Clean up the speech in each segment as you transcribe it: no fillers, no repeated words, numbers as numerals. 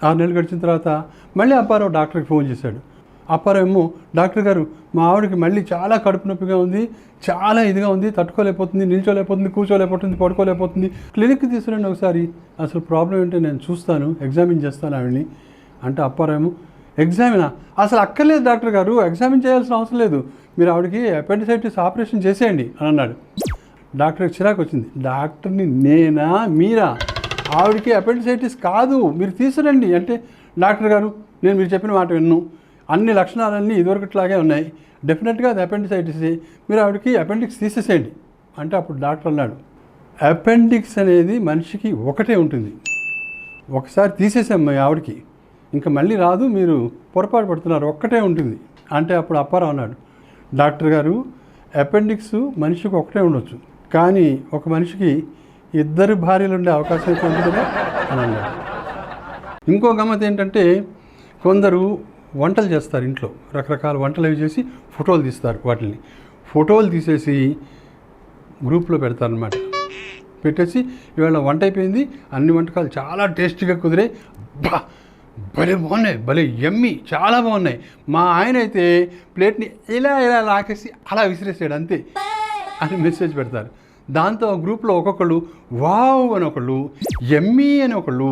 6 నెలలు గడిచిన తర్వాత మళ్ళీ అప్పారావు డాక్టర్కి ఫోన్ చేశాడు. అప్పారావు ఏమో, డాక్టర్ గారు మా ఆవిడకి మళ్ళీ చాలా కడుపు నొప్పిగా ఉంది, చాలా ఇదిగా ఉంది, తట్టుకోలేకపోతుంది, నిల్చోలేకపోతుంది, కూర్చోలేకపోతుంది, పడుకోలేకపోతుంది, క్లినిక్కి తీసుకురండి ఒకసారి, అసలు ప్రాబ్లం ఏంటో నేను చూస్తాను, ఎగ్జామిన్ చేస్తాను ఆవిడని అంటే అప్పారావు ఏమో, ఎగ్జామినా? అసలు అక్కర్లేదు డాక్టర్ గారు, ఎగ్జామిన్ చేయాల్సిన అవసరం లేదు, మీరు ఆవిడకి అపెండిసైటిస్ ఆపరేషన్ చేసేయండి అని అన్నాడు. డాక్టర్కి చిరాకు వచ్చింది. డాక్టర్ని నేనా మీరా? ఆవిడకి అపెండిసైటిస్ కాదు, మీరు తీసుకురండి అంటే, డాక్టర్ గారు నేను మీరు చెప్పిన మాట విన్ను, అన్ని లక్షణాలన్నీ ఇదివరకట్లాగే ఉన్నాయి, డెఫినెట్గా అది అపెండిసైటిస్, మీరు ఆవిడకి అపెండిక్స్ తీసేసేయండి అంటే అప్పుడు డాక్టర్ అన్నాడు, అపెండిక్స్ అనేది మనిషికి ఒకటే ఉంటుంది, ఒకసారి తీసేసాం మీ ఆవిడకి, ఇంకా మళ్ళీ రాదు, మీరు పొరపాటు పడుతున్నారు, ఒక్కటే ఉంటుంది అంటే అప్పుడు అప్పారావు అన్నాడు, డాక్టర్ గారు అపెండిక్స్ మనిషికి ఒకటే ఉండొచ్చు, కానీ ఒక మనిషికి 2 భార్యలు ఉండే అవకాశం అయితే ఉంది కదా అని అన్నాడు. ఇంకో గమ్మత్ ఏంటంటే, కొందరు వంటలు చేస్తారు ఇంట్లో, రకరకాల వంటలు అవి చేసి ఫోటోలు తీస్తారు, వాటిని ఫోటోలు తీసేసి గ్రూప్లో పెడతారనమాట. పెట్టేసి ఇవాళ వంట అయిపోయింది, అన్ని వంటకాలు చాలా టేస్టీగా కుదిరాయి, భలే బాగున్నాయి, భలే యమ్మీ, చాలా బాగున్నాయి, మా ఆయన అయితే ప్లేట్ని ఇలా ఇలా లాకేసి అలా విసిరేసాడు అంతే అని మెసేజ్ పెడతారు. దాంతో గ్రూప్లో ఒక్కొక్కళ్ళు వావ్ అని ఒకళ్ళు, యమ్మీ అని ఒకళ్ళు,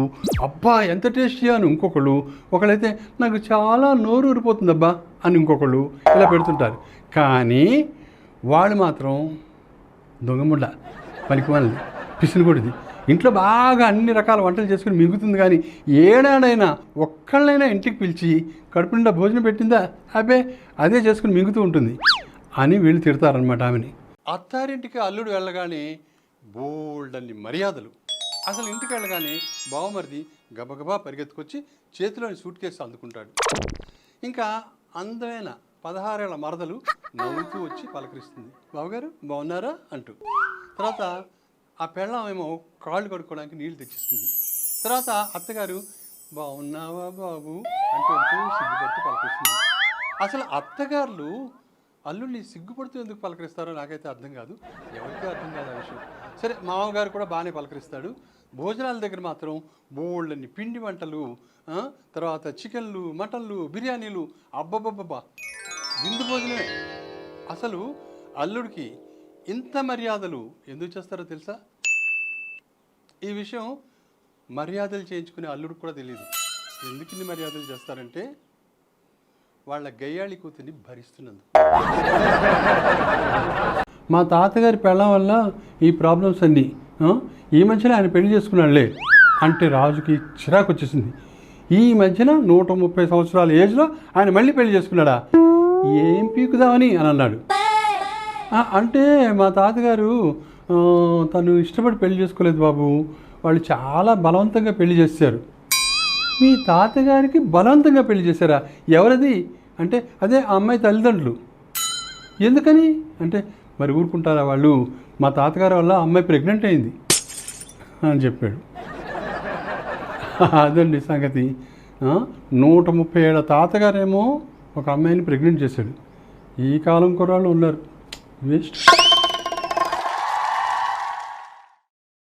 అబ్బా ఎంత టేస్టీ అని ఇంకొకళ్ళు, ఒకళ్ళైతే నాకు చాలా నోరు ఊరిపోతుంది అబ్బా అని ఇంకొకళ్ళు ఇలా పెడుతుంటారు. కానీ వాళ్ళు మాత్రం దొంగముడ్డ, పనికి వాళ్ళది, పిసినిగొడిది, ఇంట్లో బాగా అన్ని రకాల వంటలు చేసుకుని మిగుతుంది, కానీ ఏడాడైనా ఒక్కళ్ళైనా ఇంటికి పిలిచి కడుపు నిండా భోజనం పెట్టిందా, అబ్బే అదే చేసుకుని మిగుతూ ఉంటుంది అని వీళ్ళు తిడతారనమాట ఆమెని. అత్తారింటికి అల్లుడు వెళ్ళగానే బోల్డన్ని మర్యాదలు, అసలు ఇంటికి వెళ్ళగానే బావమరిది గబగబా పరిగెత్తుకొచ్చి చేతిలోని సూట్ కేసు అందుకుంటాడు. ఇంకా అందమైన 16 ఏళ్ల మరదలు నవ్వుతూ వచ్చి పలకరిస్తుంది, బావగారు బాగున్నారా అంటూ. తర్వాత ఆ పెళ్ళాం ఏమో కాళ్ళు కడుక్కోవడానికి నీళ్లు తెచ్చిస్తుంది. తర్వాత అత్తగారు బాగున్నావా బాబు అంటూ సిగ్గుపడుతూ పలకరిస్తుంది. అసలు అత్తగారులు అల్లుడిని సిగ్గుపడుతూ ఎందుకు పలకరిస్తారో నాకైతే అర్థం కాదు, ఎవరికీ అర్థం కాదు ఆ విషయం. సరే, మామగారు కూడా బాగానే పలకరిస్తాడు. భోజనాల దగ్గర మాత్రం బోళ్ళని పిండి వంటలు, తర్వాత చికెన్లు, మటన్లు, బిర్యానీలు, అబ్బబ్బబ్బబ్బా విందు భోజనమే. అసలు అల్లుడికి ఇంత మర్యాదలు ఎందుకు చేస్తారో తెలుసా? ఈ విషయం మర్యాదలు చేయించుకునే అల్లుడికి కూడా తెలియదు. ఎందుకు ఇన్ని మర్యాదలు చేస్తారంటే, వాళ్ళ గయ్యాళి కూతుర్ని భరిస్తున్నందుకు. మా తాతగారి పెళ్ళం వల్ల ఈ ప్రాబ్లమ్స్ అన్నీ, ఈ మధ్యన ఆయన పెళ్లి చేసుకున్నాడులే అంటే రాజుకి చిరాకు వచ్చేసింది. ఈ మధ్యన 130 సంవత్సరాల ఏజ్లో ఆయన మళ్ళీ పెళ్లి చేసుకున్నాడా, ఏం పీకుదామని అని అన్నాడు. అంటే మా తాతగారు తను ఇష్టపడి పెళ్లి చేసుకోలేదు బాబు, వాళ్ళు చాలా బలవంతంగా పెళ్లి చేశారు. మీ తాతగారికి బలవంతంగా పెళ్లి చేశారా? ఎవరది అంటే, అదే ఆ అమ్మాయి తల్లిదండ్రులు. ఎందుకని అంటే, మరి ఊరుకుంటారా వాళ్ళు, మా తాతగారి వల్ల అమ్మాయి ప్రెగ్నెంట్ అయింది అని చెప్పాడు. అదండి సంగతి. 130 ఏళ్ల తాతగారేమో ఒక అమ్మాయిని ప్రెగ్నెంట్ చేశాడు. ఈ కాలం కుర్రాళ్ళు ఉన్నారు, వేస్ట్.